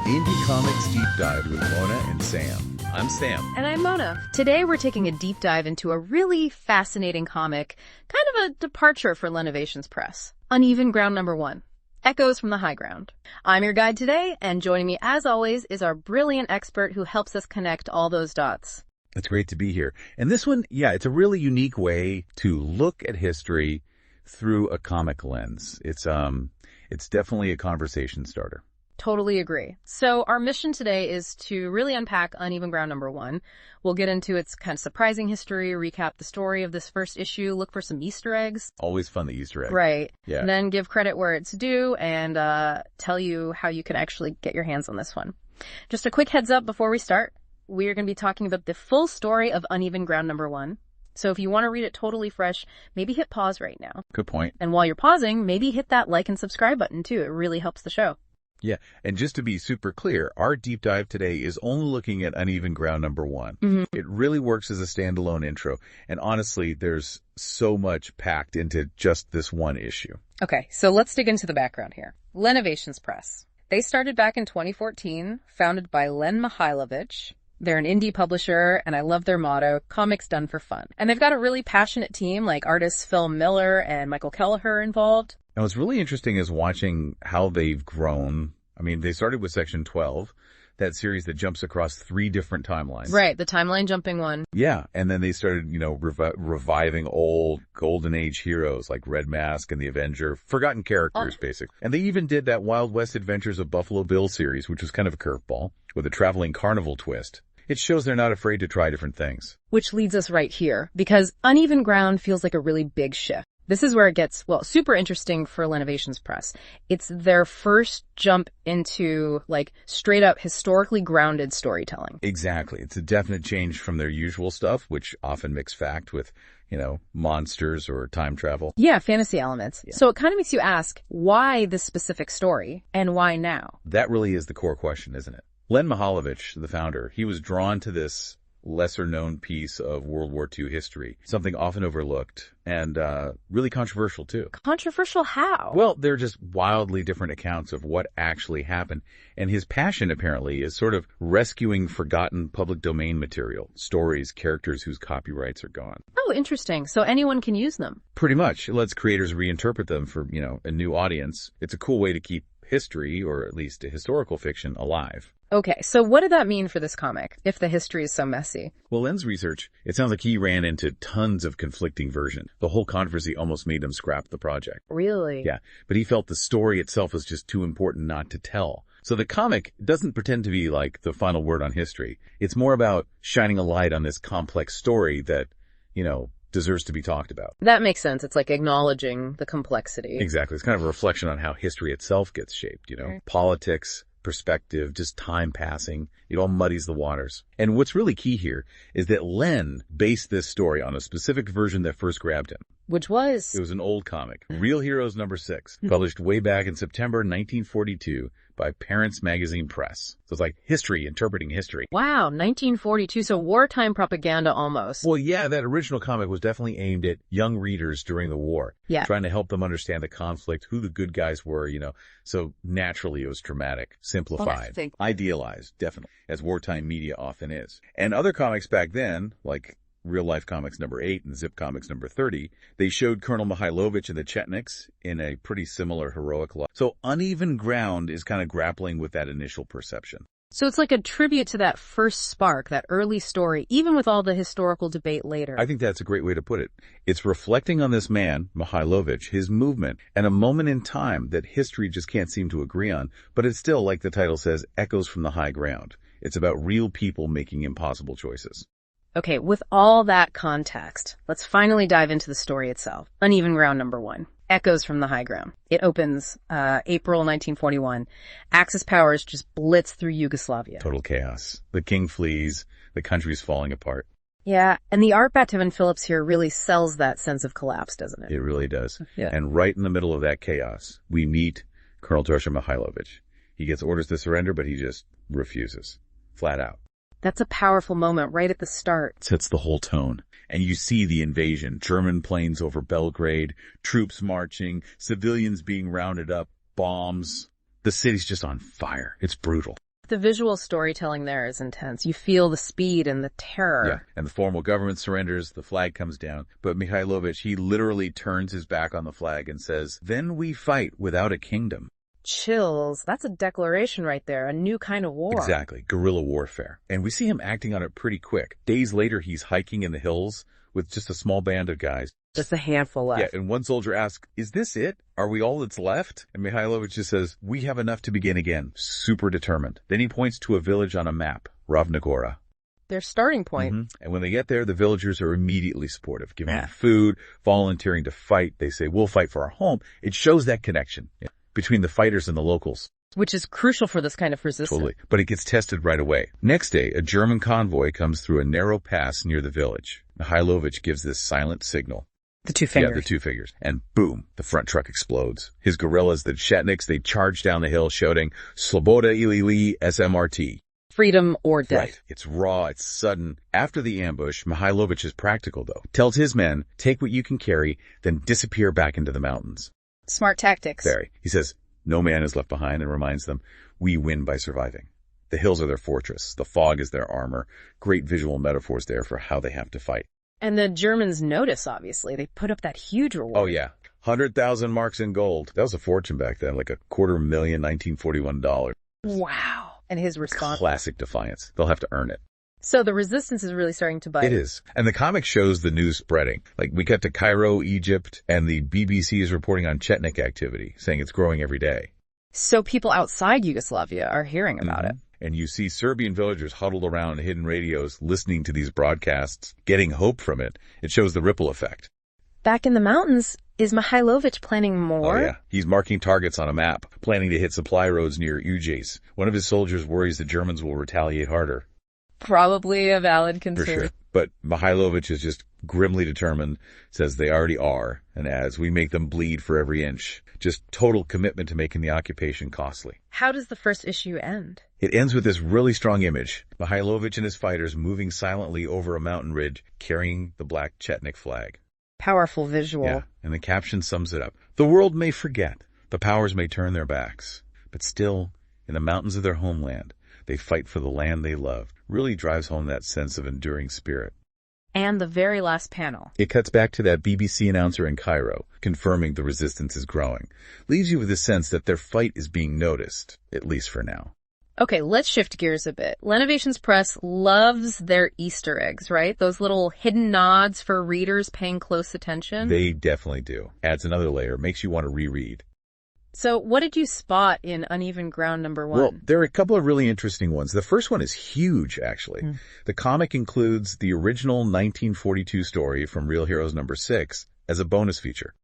Indie Comics Deep Dive with Mona and Sam. I'm Sam. And I'm Mona. Today we're taking a deep dive into a really fascinating comic, kind of a departure for Lenovations Press. Uneven Ground #1. Echoes from the High Ground. I'm your guide today, and joining me as always is our brilliant expert who helps us connect all those dots. It's great to be here. And this one, it's a really unique way to look at history through a comic lens. It's definitely a conversation starter. Totally agree. So our mission today is to really unpack Uneven Ground #1. We'll get into its kind of surprising history, recap the story of this first issue, look for some Easter eggs. Always fun, the Easter egg. Right. Yeah. And then give credit where it's due and tell you how you can actually get your hands on this one. Just a quick heads up before we start. We are going to be talking about the full story of Uneven Ground #1. So if you want to read it totally fresh, maybe hit pause right now. Good point. And while you're pausing, maybe hit that like and subscribe button too. It really helps the show. Yeah, and just to be super clear, our deep dive today is only looking at Uneven Ground #1. Mm-hmm. It really works as a standalone intro, and honestly, there's so much packed into just this one issue. Okay, so let's dig into the background here. Lenovations Press. They started back in 2014, founded by Len Mihailović. They're an indie publisher, and I love their motto, comics done for fun. And they've got a really passionate team, like artists Phil Miller and Michael Kelleher involved. Now, what's really interesting is watching how they've grown. I mean, they started with Section 12, that series that jumps across 3 different timelines. Right, the timeline jumping one. Yeah, and then they started, reviving old Golden Age heroes like Red Mask and the Avenger, forgotten characters, basically. And they even did that Wild West Adventures of Buffalo Bill series, which was kind of a curveball, with a traveling carnival twist. It shows they're not afraid to try different things. Which leads us right here, because Uneven Ground feels like a really big shift. This is where it gets, super interesting for Lenovations Press. It's their first jump into, straight up historically grounded storytelling. Exactly. It's a definite change from their usual stuff, which often mix fact with, monsters or time travel. Yeah, fantasy elements. Yeah. So it kind of makes you ask, why this specific story, and why now? That really is the core question, isn't it? Len Mihailović, the founder, he was drawn to this lesser-known piece of World War II history, something often overlooked and really controversial, too. Controversial how? Well, they're just wildly different accounts of what actually happened, and his passion, apparently, is sort of rescuing forgotten public domain material, stories, characters whose copyrights are gone. Oh, interesting. So anyone can use them? Pretty much. It lets creators reinterpret them for, a new audience. It's a cool way to keep history, or at least a historical fiction, alive. Okay, so what did that mean for this comic, if the history is so messy? Well, Len's research, it sounds like he ran into tons of conflicting versions. The whole controversy almost made him scrap the project. Really? Yeah, but he felt the story itself was just too important not to tell. So the comic doesn't pretend to be like the final word on history. It's more about shining a light on this complex story that, deserves to be talked about. That makes sense. It's like acknowledging the complexity. Exactly. It's kind of a reflection on how history itself gets shaped, Politics, perspective, just time passing. It all muddies the waters. And what's really key here is that Len based this story on a specific version that first grabbed him. Which was? It was an old comic, Real Heroes #6, published way back in September 1942 by Parents Magazine Press. So it's like history, interpreting history. Wow, 1942, so wartime propaganda almost. Well, yeah, that original comic was definitely aimed at young readers during the war. Yeah. Trying to help them understand the conflict, who the good guys were, So naturally it was dramatic, simplified, idealized, definitely, as wartime media often is. And other comics back then, like Real Life Comics #8 and Zip Comics #30, they showed Colonel Mihailović and the Chetniks in a pretty similar heroic light. So Uneven Ground is kind of grappling with that initial perception. So it's like a tribute to that first spark, that early story, even with all the historical debate later. I think that's a great way to put it. It's reflecting on this man, Mihailović, his movement, and a moment in time that history just can't seem to agree on, but it's still, like the title says, echoes from the high ground. It's about real people making impossible choices. Okay, with all that context, let's finally dive into the story itself. Uneven Ground #1. Echoes from the High Ground. It opens April 1941. Axis powers just blitz through Yugoslavia. Total chaos. The king flees. The country's falling apart. Yeah, and the art by Tevin Phillips here really sells that sense of collapse, doesn't it? It really does. Yeah. And right in the middle of that chaos, we meet Colonel Draža Mihailović. He gets orders to surrender, but he just refuses. Flat out. That's a powerful moment right at the start. Sets the whole tone. And you see the invasion. German planes over Belgrade, troops marching, civilians being rounded up, bombs. The city's just on fire. It's brutal. The visual storytelling there is intense. You feel the speed and the terror. Yeah, and the formal government surrenders, the flag comes down. But Mihailović, he literally turns his back on the flag and says, "Then we fight without a kingdom." Chills. That's a declaration right there, a new kind of war. Exactly, guerrilla warfare. And we see him acting on it pretty quick. Days later, he's hiking in the hills with just a small band of guys. Just a handful left. Yeah, and one soldier asks, "Is this it? Are we all that's left?" And Mihailović just says, "We have enough to begin again." Super determined. Then he points to a village on a map, Ravnogora. Their starting point. And when they get there, the villagers are immediately supportive, giving them food, volunteering to fight. They say, "We'll fight for our home." It shows that connection between the fighters and the locals. Which is crucial for this kind of resistance. Totally. But it gets tested right away. Next day, a German convoy comes through a narrow pass near the village. Mihailović gives this silent signal. The two fingers. Yeah, the two fingers. And boom, the front truck explodes. His guerrillas, the Chetniks, they charge down the hill shouting, "Sloboda ili SMRT." Freedom or death. Right. It's raw, it's sudden. After the ambush, Mihailović is practical though. Tells his men, "Take what you can carry, then disappear back into the mountains." Smart tactics. Very. He says, no man is left behind, and reminds them, we win by surviving. The hills are their fortress. The fog is their armor. Great visual metaphors there for how they have to fight. And the Germans notice, obviously. They put up that huge reward. Oh, yeah. 100,000 marks in gold. That was a fortune back then, like $250,000 $1941. Wow. And his response? Classic defiance. They'll have to earn it. So the resistance is really starting to bite. It is. And the comic shows the news spreading. Like, we cut to Cairo, Egypt, and the BBC is reporting on Chetnik activity, saying it's growing every day. So people outside Yugoslavia are hearing about it. And you see Serbian villagers huddled around hidden radios, listening to these broadcasts, getting hope from it. It shows the ripple effect. Back in the mountains, is Mihailović planning more? Oh, yeah. He's marking targets on a map, planning to hit supply roads near Ujes. One of his soldiers worries the Germans will retaliate harder. Probably a valid concern. For sure. But Mihailović is just grimly determined, says they already are, and adds, we make them bleed for every inch. Just total commitment to making the occupation costly. How does the first issue end? It ends with this really strong image. Mihailović and his fighters moving silently over a mountain ridge, carrying the black Chetnik flag. Powerful visual. Yeah, and the caption sums it up. The world may forget, the powers may turn their backs, but still, in the mountains of their homeland, they fight for the land they love. Really drives home that sense of enduring spirit. And the very last panel. It cuts back to that BBC announcer in Cairo, confirming the resistance is growing. Leaves you with a sense that their fight is being noticed, at least for now. Okay, let's shift gears a bit. Lenovations Press loves their Easter eggs, right? Those little hidden nods for readers paying close attention. They definitely do. Adds another layer, makes you want to reread. So what did you spot in Uneven Ground #1? Well, there are a couple of really interesting ones. The first one is huge, actually. The comic includes the original 1942 story from Real Heroes #6 as a bonus feature.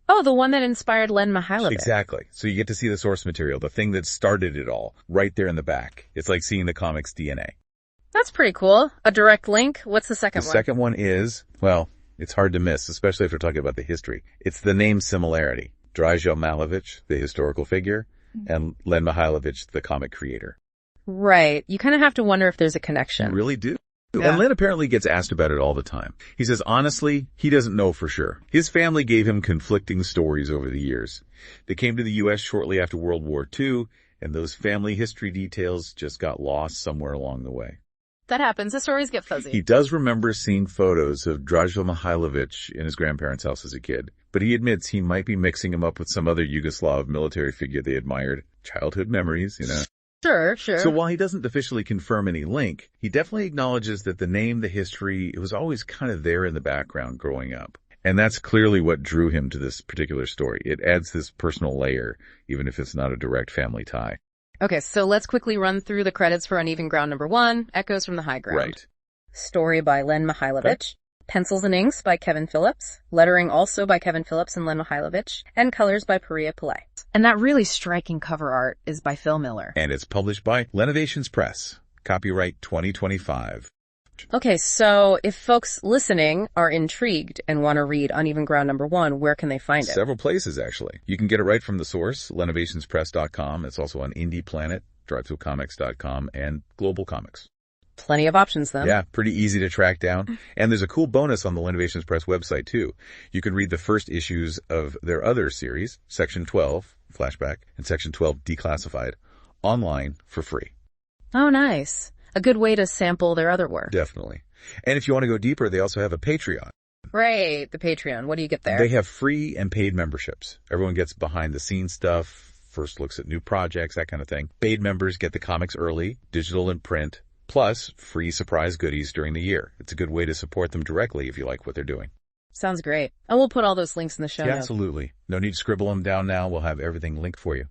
Oh, the one that inspired Len Mihailović. Exactly. So you get to see the source material, the thing that started it all, right there in the back. It's like seeing the comic's DNA. That's pretty cool. A direct link. What's the second one? The second one is, well, it's hard to miss, especially if we're talking about the history. It's the name similarity. Draža Mihailović, the historical figure, and Len Mihailović, the comic creator. Right. You kind of have to wonder if there's a connection. You really do. Yeah. And Len apparently gets asked about it all the time. He says, honestly, he doesn't know for sure. His family gave him conflicting stories over the years. They came to the U.S. shortly after World War II, and those family history details just got lost somewhere along the way. That happens. The stories get fuzzy. He does remember seeing photos of Draža Mihailović in his grandparents' house as a kid, but he admits he might be mixing him up with some other Yugoslav military figure they admired. Childhood memories, you know. Sure. So while he doesn't officially confirm any link, he definitely acknowledges that the name, the history, it was always kind of there in the background growing up. And that's clearly what drew him to this particular story. It adds this personal layer, even if it's not a direct family tie. Okay, so let's quickly run through the credits for Uneven Ground #1, Echoes from the High Ground. Right. Story by Len Mihailović. Pencils and inks by Kevin Phillips. Lettering also by Kevin Phillips and Len Mihailović. And colors by Paria Pillay. And that really striking cover art is by Phil Miller. And it's published by Lenovations Press. Copyright 2025. Okay, so if folks listening are intrigued and want to read Uneven Ground #1, where can they find it? Several places, actually. You can get it right from the source, lenovationspress.com. It's also on Indie Planet, DriveThruComics.com, and Global Comics. Plenty of options, then. Yeah, pretty easy to track down. And there's a cool bonus on the Lenovations Press website, too. You can read the first issues of their other series, Section 12, Flashback, and Section 12, Declassified, online for free. Oh, nice. A good way to sample their other work. Definitely. And if you want to go deeper, they also have a Patreon. Right, the Patreon. What do you get there? They have free and paid memberships. Everyone gets behind-the-scenes stuff, first looks at new projects, that kind of thing. Paid members get the comics early, digital and print, plus free surprise goodies during the year. It's a good way to support them directly if you like what they're doing. Sounds great. And we'll put all those links in the show notes. Absolutely. No need to scribble them down now. We'll have everything linked for you.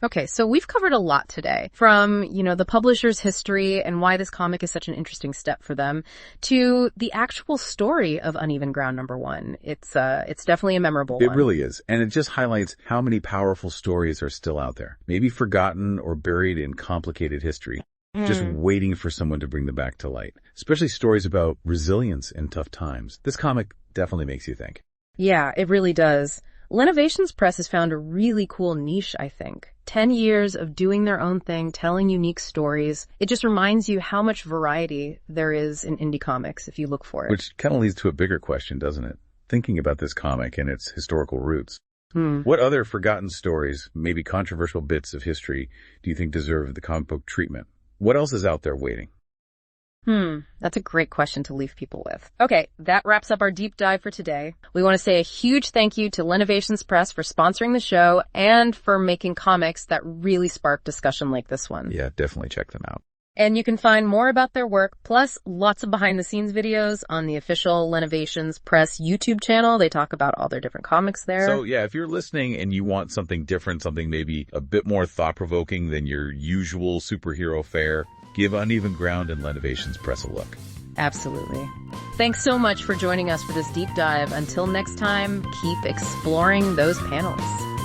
Okay, so we've covered a lot today, from, the publisher's history and why this comic is such an interesting step for them, to the actual story of Uneven Ground #1. It's definitely a memorable one. It really is. And it just highlights how many powerful stories are still out there, maybe forgotten or buried in complicated history, just waiting for someone to bring them back to light, especially stories about resilience in tough times. This comic definitely makes you think. Yeah, it really does. Lenovations Press has found a really cool niche, I think. 10 years of doing their own thing, telling unique stories. It just reminds you how much variety there is in indie comics if you look for it. Which kind of leads to a bigger question, doesn't it? Thinking about this comic and its historical roots. What other forgotten stories, maybe controversial bits of history, do you think deserve the comic book treatment? What else is out there waiting? That's a great question to leave people with. Okay, that wraps up our deep dive for today. We want to say a huge thank you to Lenovations Press for sponsoring the show and for making comics that really spark discussion like this one. Yeah, definitely check them out. And you can find more about their work, plus lots of behind-the-scenes videos on the official Lenovations Press YouTube channel. They talk about all their different comics there. So, yeah, if you're listening and you want something different, something maybe a bit more thought-provoking than your usual superhero fare, give Uneven Ground and Lenovations Press a look. Absolutely. Thanks so much for joining us for this deep dive. Until next time, keep exploring those panels.